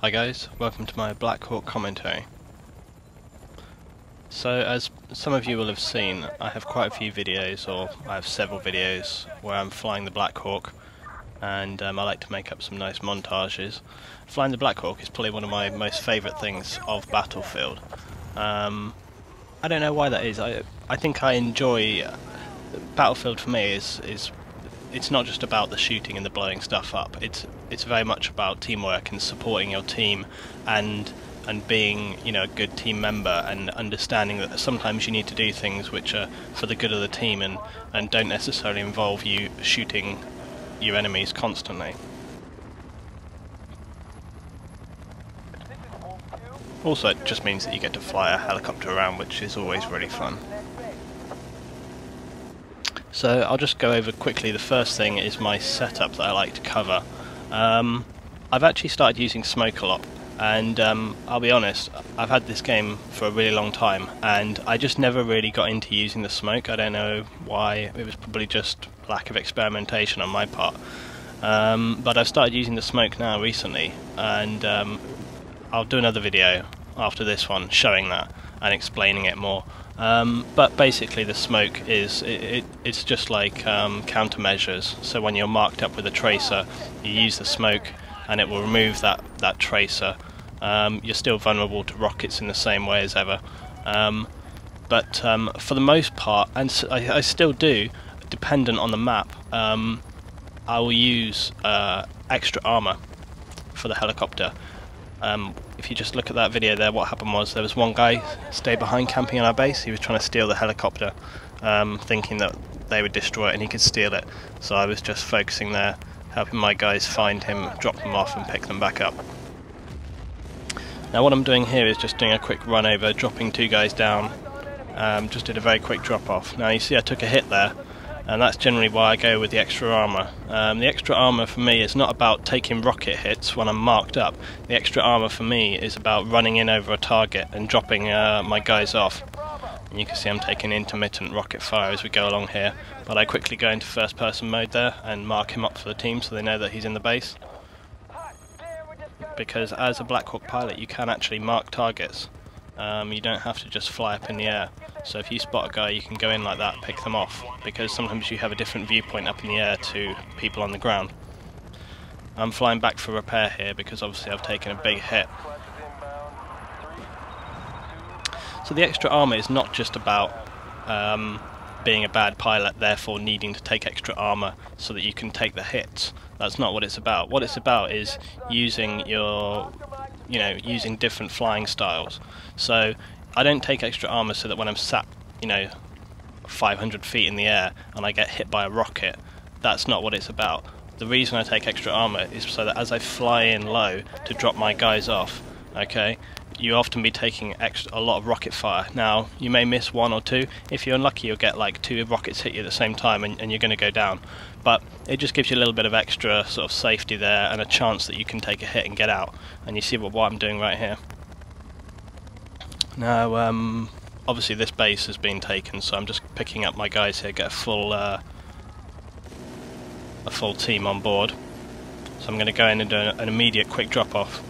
Hi guys, welcome to my Blackhawk Commentary. So as some of you will have seen, I have quite a few videos, or I have several videos where I'm flying the Blackhawk, and I like to make up some nice montages. Flying the Blackhawk is probably one of my most favourite things of Battlefield. I don't know why that is. I think I enjoy Battlefield. For me is it's not just about the shooting and the blowing stuff up. It's very much about teamwork and supporting your team, and being, you know, a good team member, and understanding that sometimes you need to do things which are for the good of the team and don't necessarily involve you shooting your enemies constantly. Also, it just means that you get to fly a helicopter around, which is always really fun. So I'll just go over quickly. The first thing is my setup that I like to cover. I've actually started using smoke a lot, and I'll be honest, I've had this game for a really long time and I just never really got into using the smoke. I don't know why, it was probably just lack of experimentation on my part. But I've started using the smoke now recently, and I'll do another video after this one showing that and explaining it more. But basically the smoke is, it's just like countermeasures. So when you're marked up with a tracer, you use the smoke and it will remove that tracer. You're still vulnerable to rockets in the same way as ever. But for the most part, and I still do, dependent on the map, I will use extra armor for the helicopter. If you just look at that video there, what happened was there was one guy stayed behind camping on our base. He was trying to steal the helicopter, thinking that they would destroy it and he could steal it. So I was just focusing there, helping my guys find him, drop them off and pick them back up. Now what I'm doing here is just doing a quick run over, dropping two guys down. Just did a very quick drop off. Now you see I took a hit there, and that's generally why I go with the extra armor. The extra armor for me is not about taking rocket hits when I'm marked up. The extra armor for me is about running in over a target and dropping my guys off. And you can see I'm taking intermittent rocket fire as we go along here, but I quickly go into first person mode there and mark him up for the team so they know that he's in the base. Because as a Blackhawk pilot you can actually mark targets. You don't have to just fly up in the air. So if you spot a guy, you can go in like that, pick them off, because sometimes you have a different viewpoint up in the air to people on the ground. I'm flying back for repair here because obviously I've taken a big hit. So the extra armor is not just about being a bad pilot, therefore needing to take extra armor so that you can take the hits. That's not what it's about. What it's about is using using different flying styles. So I don't take extra armor so that when I'm sat, 500 feet in the air and I get hit by a rocket, that's not what it's about. The reason I take extra armor is so that as I fly in low to drop my guys off, okay, you often be taking a lot of rocket fire. Now, you may miss one or two. If you're unlucky, you'll get like two rockets hit you at the same time and you're going to go down. But it just gives you a little bit of extra sort of safety there and a chance that you can take a hit and get out. And you see what I'm doing right here. Now, obviously this base has been taken, so I'm just picking up my guys here, get a full team on board. So I'm going to go in and do an immediate quick drop-off.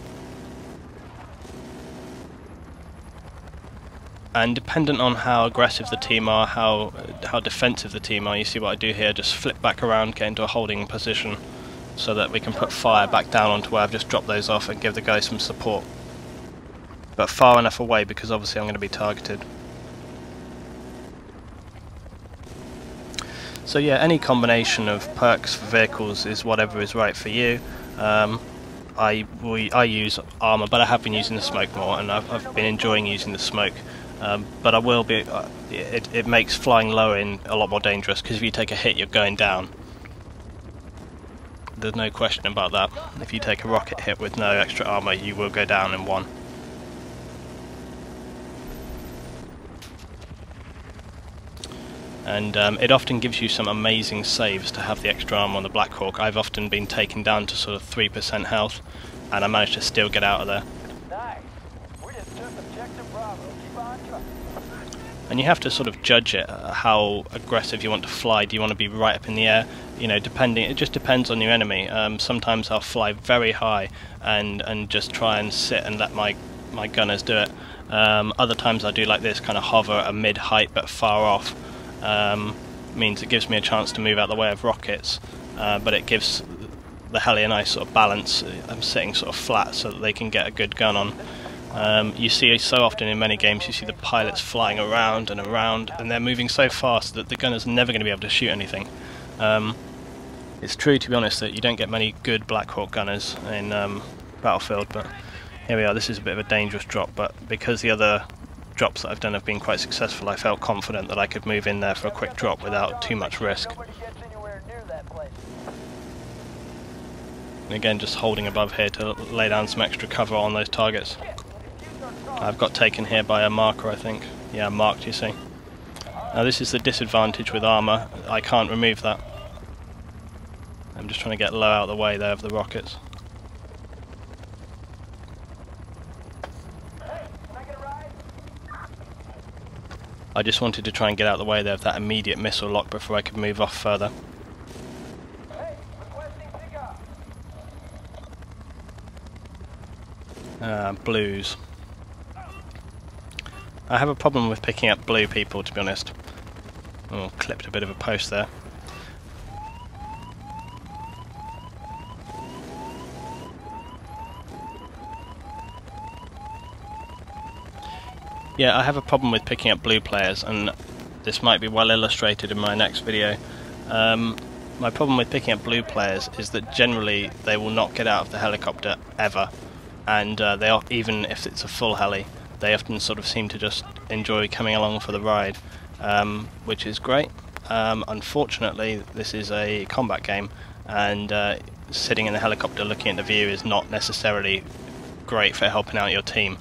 And dependent on how aggressive the team are, how defensive the team are, you see what I do here, just flip back around, get into a holding position so that we can put fire back down onto where I've just dropped those off and give the guys some support. But far enough away because obviously I'm going to be targeted. So yeah, any combination of perks for vehicles is whatever is right for you. I use armor, but I have been using the smoke more, and I've been enjoying using the smoke. But I will be. It makes flying low in a lot more dangerous because if you take a hit, you're going down. There's no question about that. If you take a rocket hit with no extra armor, you will go down in one. And it often gives you some amazing saves to have the extra armor on the Blackhawk. I've often been taken down to sort of 3% health, and I managed to still get out of there. and you have to sort of judge it, how aggressive you want to fly. Do you want to be right up in the air? You know, it just depends on your enemy. Sometimes I'll fly very high and just try and sit and let my gunners do it. Other times I do like this, kind of hover at a mid-height but far off. Means it gives me a chance to move out the way of rockets, but it gives the heli a nice sort of balance. I'm sitting sort of flat so that they can get a good gun on. You see so often in many games, you see the pilots flying around and around, and they're moving so fast that the gunner's never going to be able to shoot anything. It's true, to be honest, that you don't get many good Blackhawk gunners in Battlefield, but here we are. This is a bit of a dangerous drop, but because the other drops that I've done have been quite successful, I felt confident that I could move in there for a quick drop without too much risk. And again, just holding above here to lay down some extra cover on those targets. I've got taken here by a marker, I think. Yeah, marked, you see. Now this is the disadvantage with armour. I can't remove that. I'm just trying to get low out of the way there of the rockets. I just wanted to try and get out of the way there of that immediate missile lock before I could move off further. Blues. I have a problem with picking up blue people, to be honest. Oh, clipped a bit of a post there. Yeah, I have a problem with picking up blue players, and this might be well illustrated in my next video. My problem with picking up blue players is that generally they will not get out of the helicopter ever, and they are, even if it's a full heli, they often sort of seem to just enjoy coming along for the ride, which is great. Unfortunately, this is a combat game, and sitting in the helicopter looking at the view is not necessarily great for helping out your team.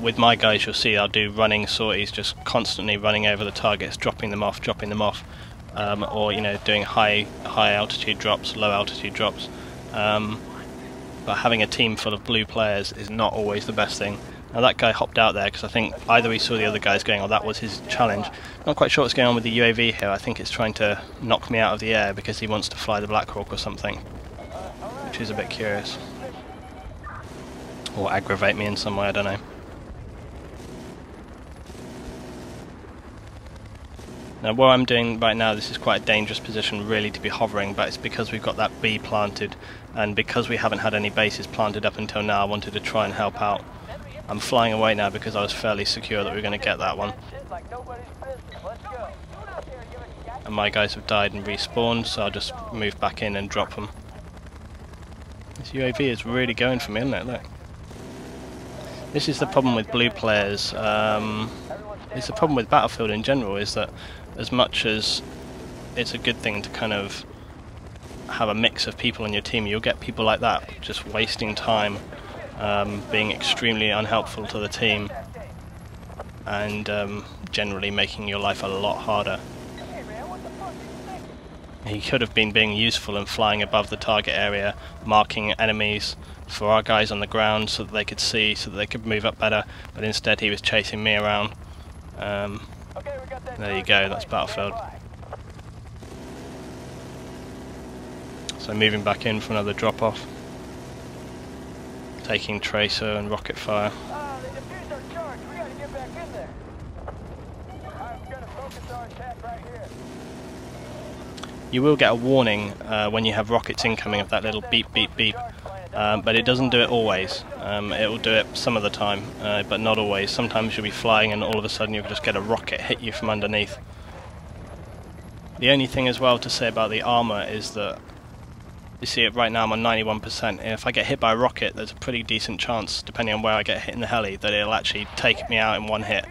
With my guys, you'll see I'll do running sorties, just constantly running over the targets, dropping them off, or, you know, doing high altitude drops, low altitude drops. But having a team full of blue players is not always the best thing. Now that guy hopped out there because I think either he saw the other guys going or that was his challenge. Not quite sure what's going on with the UAV here. I think it's trying to knock me out of the air because he wants to fly the Blackhawk or something, which is a bit curious. Or aggravate me in some way, I don't know. Now what I'm doing right now, this is quite a dangerous position really to be hovering, but it's because we've got that B planted, and because we haven't had any bases planted up until now, I wanted to try and help out. I'm flying away now because I was fairly secure that we were going to get that one. And my guys have died and respawned, so I'll just move back in and drop them. This UAV is really going for me, isn't it? Look. This is the problem with blue players. It's the problem with Battlefield in general, is that as much as it's a good thing to kind of have a mix of people in your team, you'll get people like that just wasting time, being extremely unhelpful to the team, and generally making your life a lot harder. He could have been being useful and flying above the target area, marking enemies for our guys on the ground so that they could see, so that they could move up better, but instead he was chasing me around. There you go, that's Battlefield. So moving back in for another drop off. Taking tracer and rocket fire. You will get a warning when you have rockets incoming of that little beep beep beep, but it doesn't do it always. It will do it some of the time, but not always. Sometimes you'll be flying and all of a sudden you'll just get a rocket hit you from underneath. The only thing as well to say about the armour is that, you see it right now, I'm on 91%, and if I get hit by a rocket, there's a pretty decent chance, depending on where I get hit in the heli, that it'll actually take me out in one hit.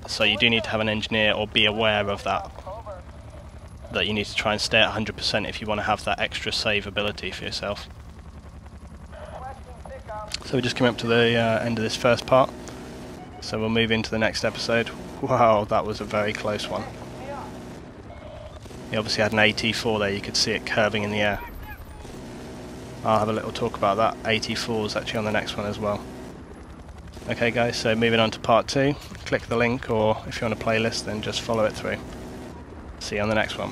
So you do need to have an engineer or be aware of that you need to try and stay at 100% if you want to have that extra save ability for yourself. So we're just coming up to the end of this first part, so we'll move into the next episode. Wow, that was a very close one. He obviously had an AT4 there, you could see it curving in the air. I'll have a little talk about that. AT4 is actually on the next one as well. Okay guys, so moving on to part 2, click the link, or if you're on a playlist then just follow it through. See you on the next one.